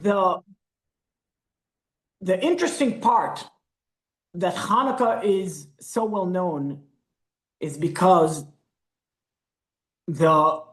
the interesting part that Hanukkah is so well known is because the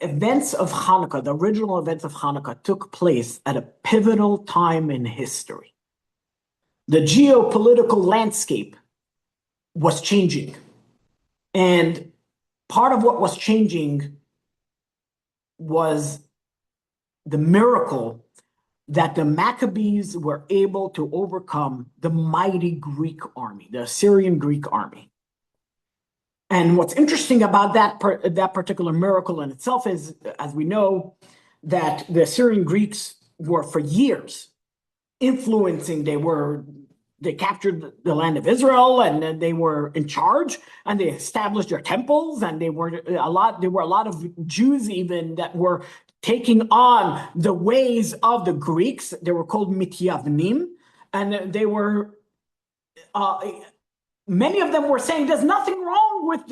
events of Hanukkah, the original events of Hanukkah, took place at a pivotal time in history. The geopolitical landscape was changing. And part of what was changing was the miracle that the Maccabees were able to overcome the mighty Greek army, the Assyrian Greek army. And what's interesting about that particular miracle in itself is, as we know, that the Assyrian Greeks were for years influencing. They captured the land of Israel, and they were in charge, and they established their temples, and there were a lot of Jews even that were taking on the ways of the Greeks. They were called mityavnim, and they were many of them were saying there's nothing wrong with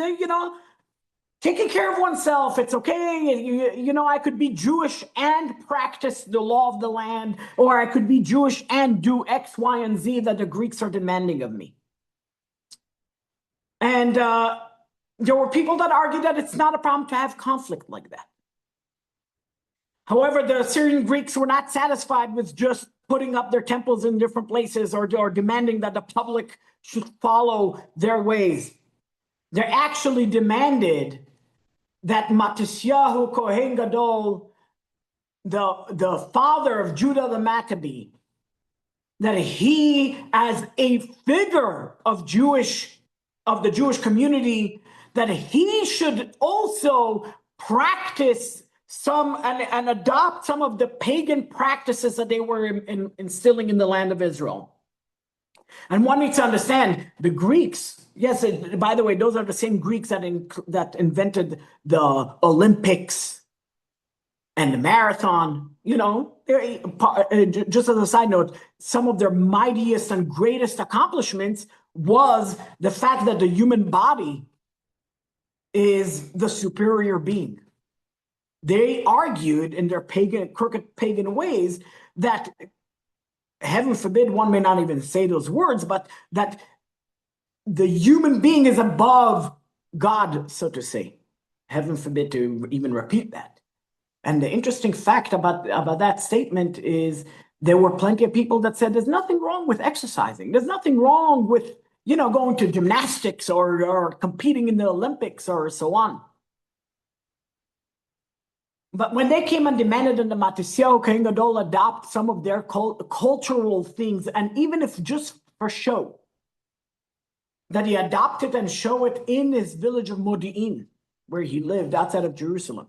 taking care of oneself. It's okay. I could be Jewish and practice the law of the land, or I could be Jewish and do X, Y, and Z that the Greeks are demanding of me. And there were people that argued that it's not a problem to have conflict like that. However, the Assyrian Greeks were not satisfied with just putting up their temples in different places or demanding that the public should follow their ways. They actually demanded that Matisyahu Kohen Gadol, the father of Judah the Maccabee, that he, as a figure of the Jewish community, that he should also practice some and adopt some of the pagan practices that they were instilling in the land of Israel. And one needs to understand the Greeks. Yes, by the way, those are the same Greeks that invented the Olympics and the marathon. Just as a side note, some of their mightiest and greatest accomplishments was the fact that the human body is the superior being. They argued in their crooked pagan ways that, heaven forbid, one may not even say those words, but that the human being is above God, so to say. Heaven forbid to even repeat that. And the interesting fact about that statement is there were plenty of people that said there's nothing wrong with exercising. There's nothing wrong with, going to gymnastics or competing in the Olympics or so on. But when they came and demanded in the Matisyahu Kohen Gadol adopt some of their cultural things, and even if just for show, that he adopted and show it in his village of Modi'in, where he lived outside of Jerusalem.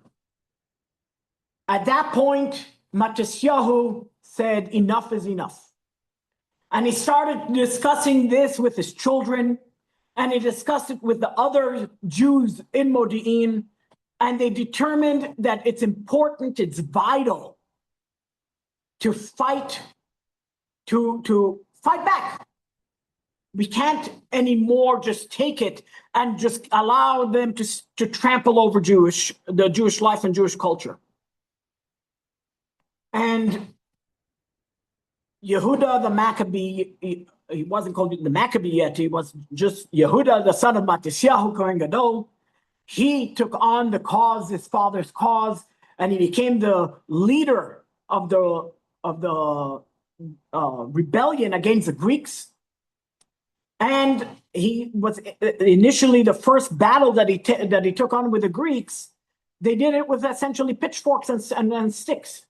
At that point, Matisyahu said, enough is enough. And he started discussing this with his children, and he discussed it with the other Jews in Modi'in, and they determined that it's important, it's vital to fight back. We can't anymore just take it and just allow them to trample over the Jewish life and Jewish culture. And Yehuda the Maccabee, he wasn't called the Maccabee yet, he was just Yehuda, the son of Matisyahu Kohen Gadol. He took on the cause, his father's cause, and he became the leader of the rebellion against the Greeks. And he was initially the first battle that he took on with the Greeks. They did it with essentially pitchforks and sticks.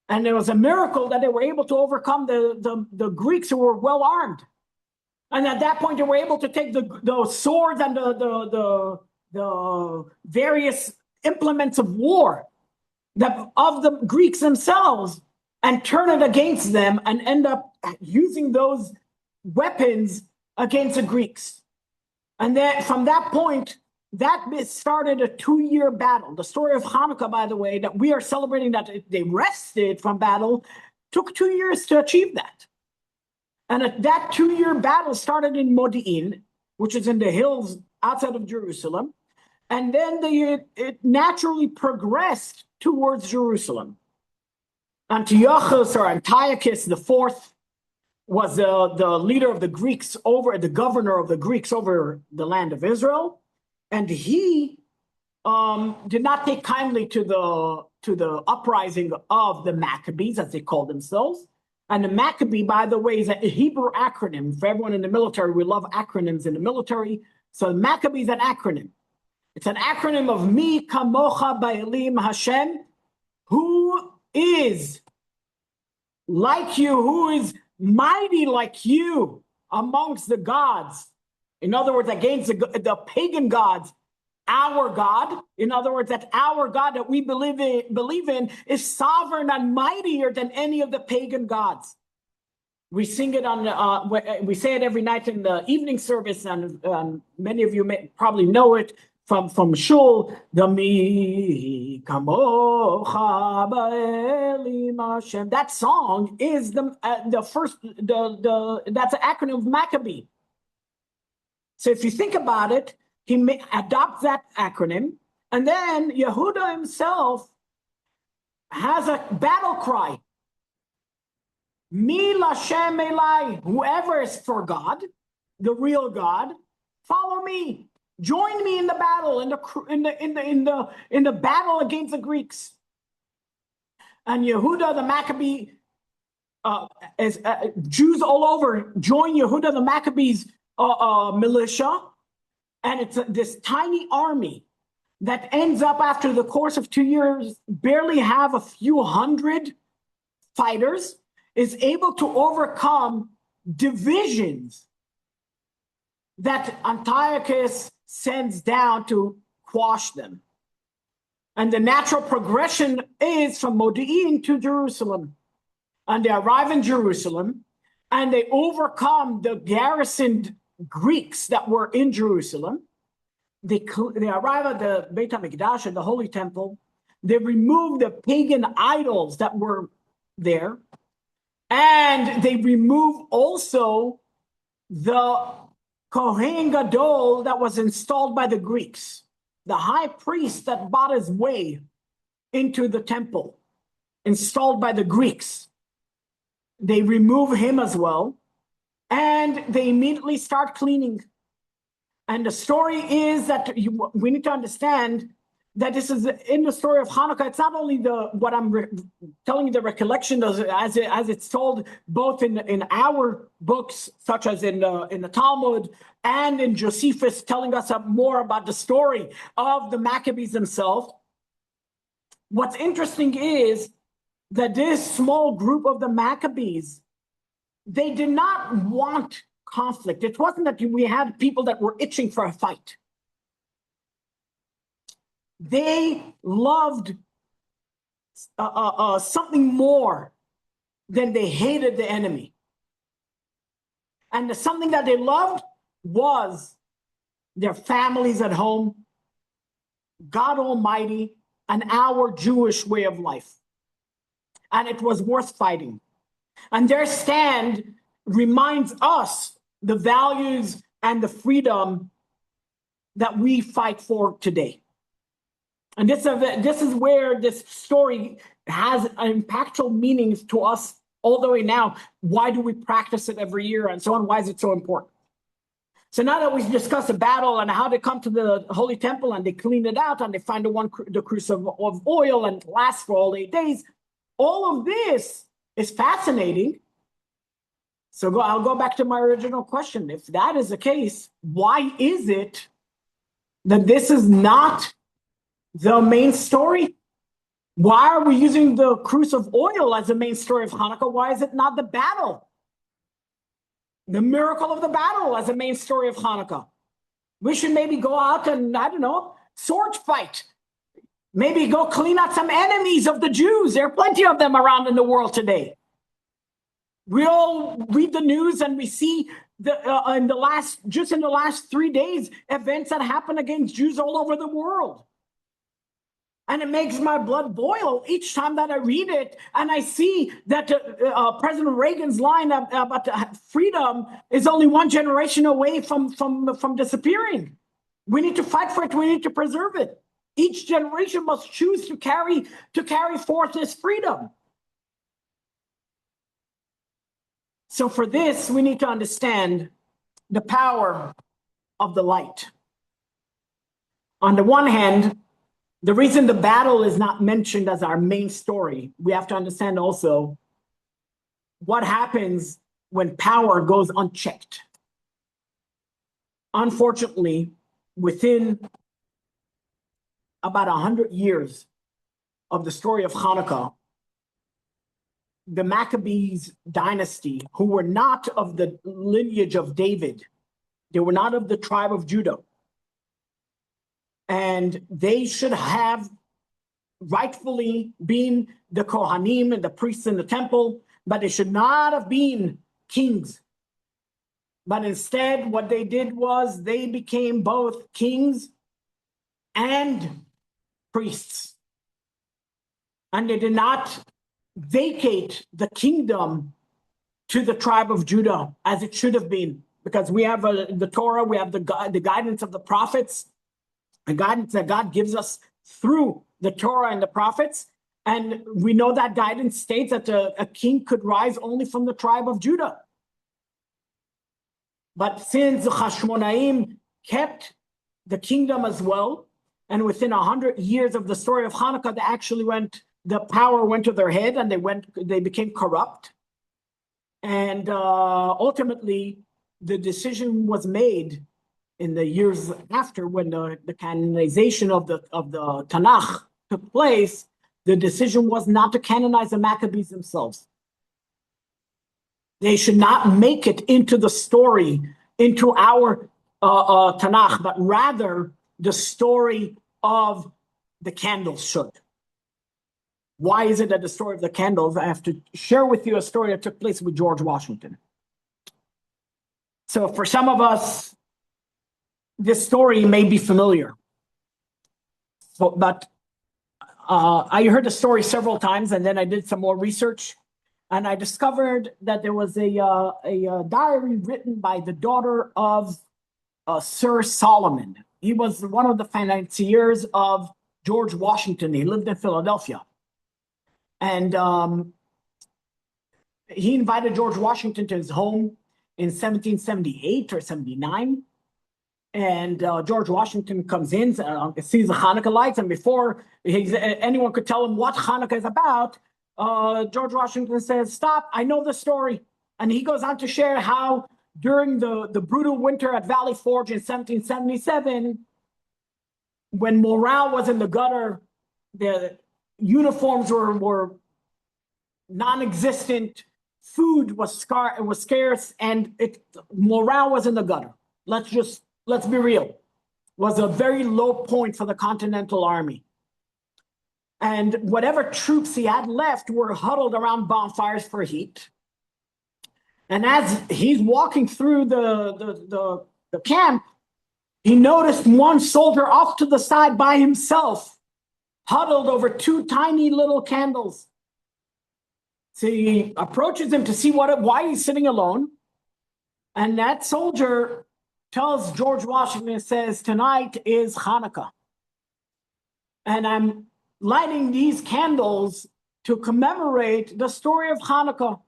And there was a miracle that they were able to overcome the Greeks who were well armed. And at that point, they were able to take the swords and the various implements of war of the Greeks themselves and turn it against them and end up using those weapons against the Greeks. And then from that point, that started a 2-year battle. The story of Hanukkah, by the way, that we are celebrating that they rested from battle, took 2 years to achieve that. And that 2-year battle started in Modi'in, which is in the hills outside of Jerusalem. And then it naturally progressed towards Jerusalem. Antiochus or Antiochus the fourth was the leader of the Greeks the governor of the Greeks over the land of Israel. And he did not take kindly to the uprising of the Maccabees, as they called themselves. And the Maccabee, by the way, is a Hebrew acronym. For everyone in the military, we love acronyms in the military. So Maccabee is an acronym. It's an acronym of Mi Kamocha Ba'elim Hashem, who is like you, who is mighty like you amongst the gods. In other words, against the pagan gods, our God. In other words, that our God that we believe in is sovereign and mightier than any of the pagan gods. We sing it we say it every night in the evening service, and many of you may probably know it from Shul. The Mi Kamocha Ba'elim Hashem. That song is the first. That's an acronym of Maccabee. So if you think about it, he adopts that acronym, and then Yehuda himself has a battle cry. Mi Lashem Elai, whoever is for God, the real God, follow me. Join me in the battle, in the battle against the Greeks. And Yehuda the Maccabee, Jews all over join Yehuda the Maccabees militia, and it's this tiny army that ends up after the course of 2 years barely have a few hundred fighters, is able to overcome divisions that Antiochus sends down to quash them. And the natural progression is from Modi'in to Jerusalem. And they arrive in Jerusalem, and they overcome the garrisoned Greeks that were in Jerusalem. They arrive at the Beit HaMikdash, at the Holy Temple. They remove the pagan idols that were there. And they remove also the Kohen Gadol that was installed by the Greeks, the high priest that bought his way into the temple, installed by the Greeks. They remove him as well, and they immediately start cleaning. And the story is that we need to understand that this is in the story of Hanukkah. It's not only what I'm telling you, the recollection as it's told both in our books, such as in the Talmud, and in Josephus, telling us more about the story of the Maccabees themselves. What's interesting is that this small group of the Maccabees, they did not want conflict. It wasn't that we had people that were itching for a fight. They loved something more than they hated the enemy. And something that they loved was their families at home, God Almighty, and our Jewish way of life. And it was worth fighting. And their stand reminds us the values and the freedom that we fight for today. And this is where this story has impactful meanings to us all the way now. Why do we practice it every year and so on? Why is it so important? So now that we've discussed the battle and how they come to the Holy Temple and they clean it out and they find the cruse of oil and it lasts for all 8 days, all of this is fascinating. So I'll go back to my original question. If that is the case, why is it that this is not the main story? Why are we using the cruse of oil as the main story of Hanukkah? Why is it not the battle? The miracle of the battle as the main story of Hanukkah. We should maybe go out and, I don't know, sword fight. Maybe go clean out some enemies of the Jews. There are plenty of them around in the world today. We all read the news and we see in the last 3 days, events that happen against Jews all over the world. And it makes my blood boil each time that I read it. And I see that President Reagan's line about freedom is only one generation away from disappearing. We need to fight for it. We need to preserve it. Each generation must choose to carry forth this freedom. So for this, we need to understand the power of the light. On the one hand, the reason the battle is not mentioned as our main story, we have to understand also what happens when power goes unchecked. Unfortunately, within about 100 years of the story of Chanukah, the Maccabees dynasty, who were not of the lineage of David, they were not of the tribe of Judah, and they should have rightfully been the Kohanim and the priests in the temple, but they should not have been kings. But instead, what they did was they became both kings and priests. And they did not vacate the kingdom to the tribe of Judah as it should have been, because we have the Torah, we have the guidance of the prophets, the guidance that God gives us through the Torah and the prophets. And we know that guidance states that a king could rise only from the tribe of Judah. But since the Hashmonaim kept the kingdom as well, and within 100 years of the story of Chanukah, the power went to their head, and they became corrupt. And ultimately, the decision was made in the years after, when the canonization of the Tanakh took place. The decision was not to canonize the Maccabees themselves. They should not make it into the story, into our Tanakh, but rather the story of the candles should. Why is it that the story of the candles? I have to share with you a story that took place with George Washington. So for some of us, this story may be familiar. But I heard the story several times, and then I did some more research, and I discovered that there was a diary written by the daughter of Sir Solomon. He was one of the financiers of George Washington. He lived in Philadelphia. And he invited George Washington to his home in 1778 or 79. And George Washington comes in, sees the Hanukkah lights, and before anyone could tell him what Hanukkah is about, George Washington says, "Stop, I know the story." And he goes on to share how during the brutal winter at Valley Forge in 1777, when morale was in the gutter, the uniforms were non-existent, food was scarce, and morale was in the gutter. Let's be real. Was a very low point for the Continental Army. And whatever troops he had left were huddled around bonfires for heat. And as he's walking through the camp, he noticed one soldier off to the side by himself, huddled over two tiny little candles. So he approaches him to see why he's sitting alone. And that soldier tells George Washington, says, "Tonight is Hanukkah. And I'm lighting these candles to commemorate the story of Hanukkah."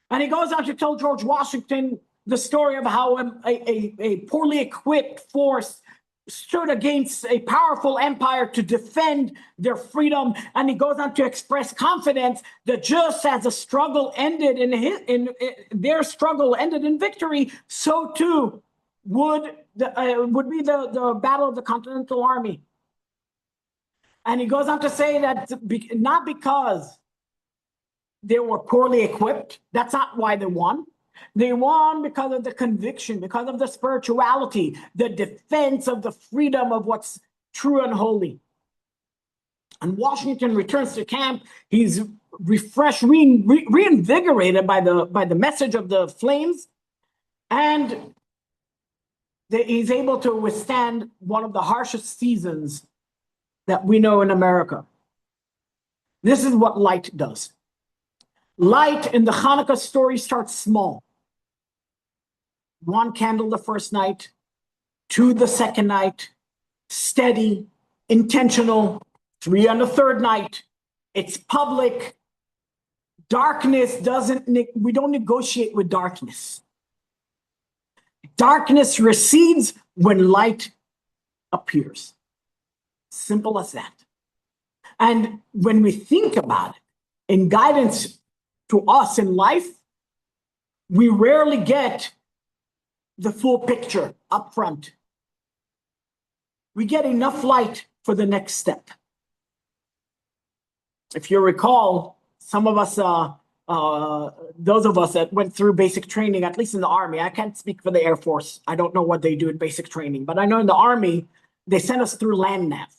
And he goes on to tell George Washington the story of how a poorly equipped force stood against a powerful empire to defend their freedom. And he goes on to express confidence that just as the struggle ended their struggle ended in victory, so too would be the battle of the Continental Army. And he goes on to say that not because they were poorly equipped, that's not why they won. They won because of the conviction, because of the spirituality, the defense of the freedom of what's true and holy. And Washington returns to camp. He's refreshed, reinvigorated by the message of the flames, and he's able to withstand one of the harshest seasons that we know in America. This is what light does. Light in the Hanukkah story starts small. One candle the first night, two the second night, steady, intentional. 3 on the third night. It's public. Darkness we don't negotiate with darkness. Darkness recedes when light appears. Simple as that. And when we think about it, in guidance to us in life, we rarely get the full picture up front. We get enough light for the next step. If you recall, some of us, those of us that went through basic training, at least in the Army, I can't speak for the Air Force. I don't know what they do in basic training, but I know in the Army, they sent us through land nav.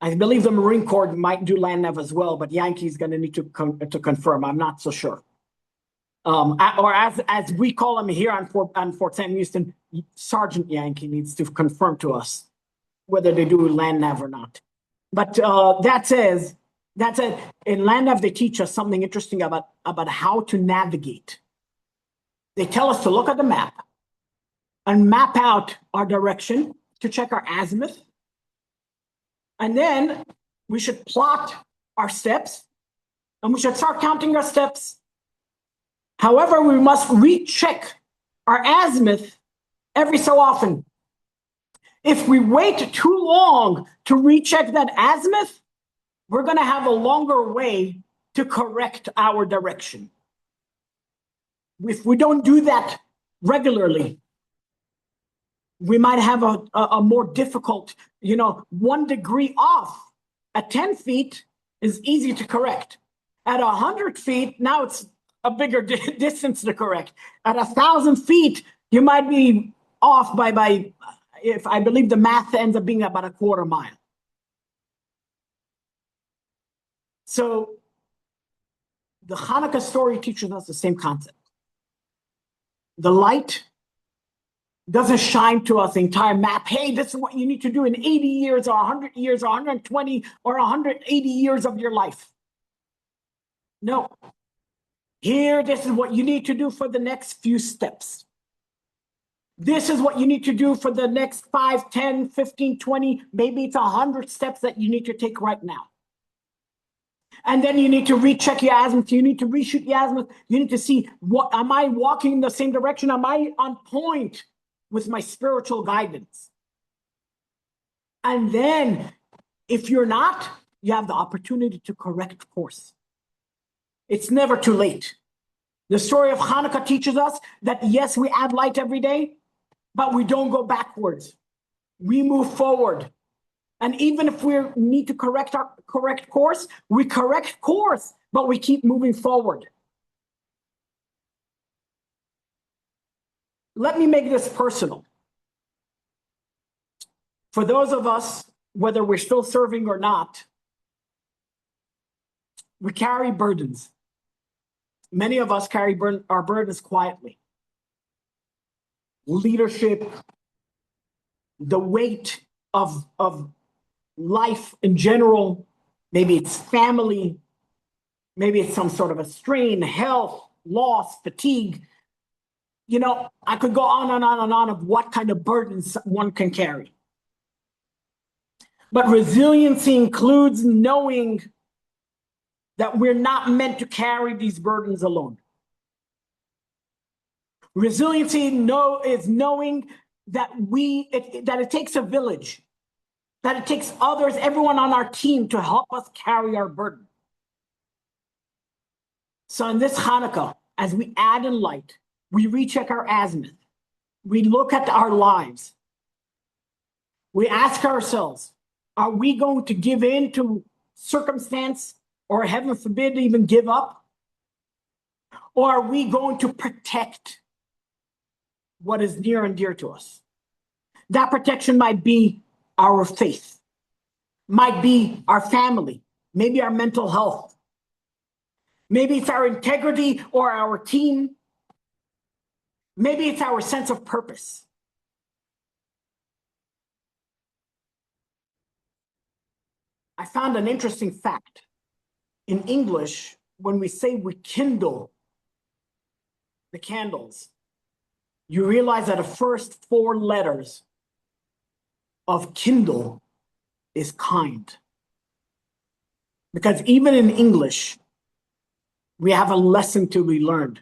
I believe the Marine Corps might do land nav as well, but Yankee's going to need to confirm. I'm not so sure. Or as we call him here on Fort Sam Houston, Sergeant Yankee needs to confirm to us whether they do land nav or not. But that said, in land nav, they teach us something interesting about how to navigate. They tell us to look at the map and map out our direction to check our azimuth. And then we should plot our steps and we should start counting our steps. However, we must recheck our azimuth every so often. If we wait too long to recheck that azimuth, we're going to have a longer way to correct our direction. If we don't do that regularly, we might have a more difficult, 1 degree off at 10 feet is easy to correct. At 100 feet, now it's a bigger distance to correct. At 1,000 feet, you might be off by, if I believe the math ends up being about a quarter mile. So the Chanukah story teaches us the same concept. The light doesn't shine to us the entire map. Hey, this is what you need to do in 80 years or 100 years or 120 or 180 years of your life. No. Here, this is what you need to do for the next few steps. This is what you need to do for the next 5, 10, 15, 20, maybe it's 100 steps that you need to take right now. And then you need to recheck your azimuth. You need to reshoot your azimuth. You need to see, am I walking in the same direction? Am I on point with my spiritual guidance? And then if you're not, you have the opportunity to correct course. It's never too late. The story of Chanukah teaches us that yes, we add light every day, but we don't go backwards. We move forward. And even if we need to correct course, we correct course, but we keep moving forward. Let me make this personal. For those of us, whether we're still serving or not, we carry burdens. Many of us carry our burdens quietly. Leadership, the weight of life in general, maybe it's family, maybe it's some sort of a strain, health, loss, fatigue. I could go on and on and on of what kind of burdens one can carry. But resiliency includes knowing that we're not meant to carry these burdens alone. Resiliency is knowing that it takes a village, that it takes others, everyone on our team to help us carry our burden. So in this Chanukah, as we add in light, we recheck our azimuth, we look at our lives, we ask ourselves, are we going to give in to circumstance or heaven forbid even give up? Or are we going to protect what is near and dear to us? That protection might be our faith, might be our family, maybe our mental health. Maybe it's our integrity or our team. Maybe it's our sense of purpose. I found an interesting fact. In English, when we say we kindle the candles, you realize that the first 4 letters of kindle is kind. Because even in English, we have a lesson to be learned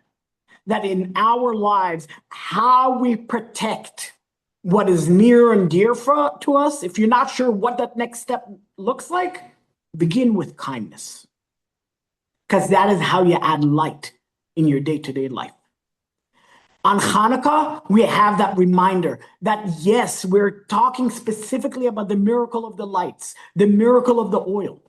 that in our lives, how we protect what is near and dear to us, if you're not sure what that next step looks like, begin with kindness. Because that is how you add light in your day-to-day life. On Hanukkah, we have that reminder that yes, we're talking specifically about the miracle of the lights, the miracle of the oil.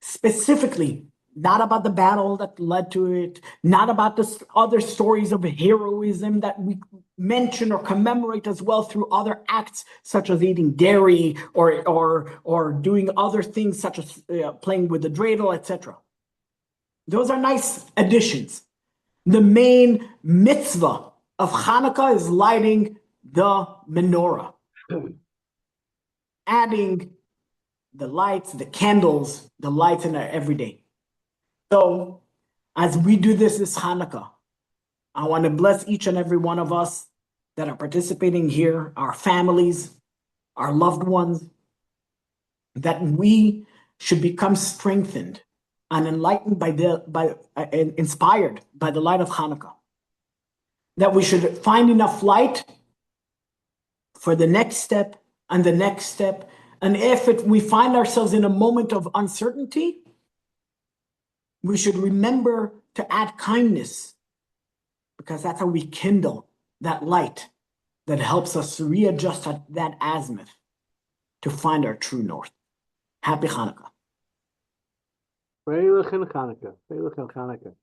Specifically, not about the battle that led to it, not about the other stories of heroism that we mention or commemorate as well through other acts, such as eating dairy or doing other things such as playing with the dreidel, etc. Those are nice additions. The main mitzvah of Hanukkah is lighting the menorah, adding the lights, the candles, the lights in our everyday. So as we do this Hanukkah, I want to bless each and every one of us that are participating here, our families, our loved ones, that we should become strengthened and enlightened inspired by the light of Hanukkah. That we should find enough light for the next step and the next step. And if we find ourselves in a moment of uncertainty, we should remember to add kindness, because that's how we kindle that light that helps us readjust that azimuth to find our true north. Happy Hanukkah. Freilich Hanukkah. Freilich Hanukkah.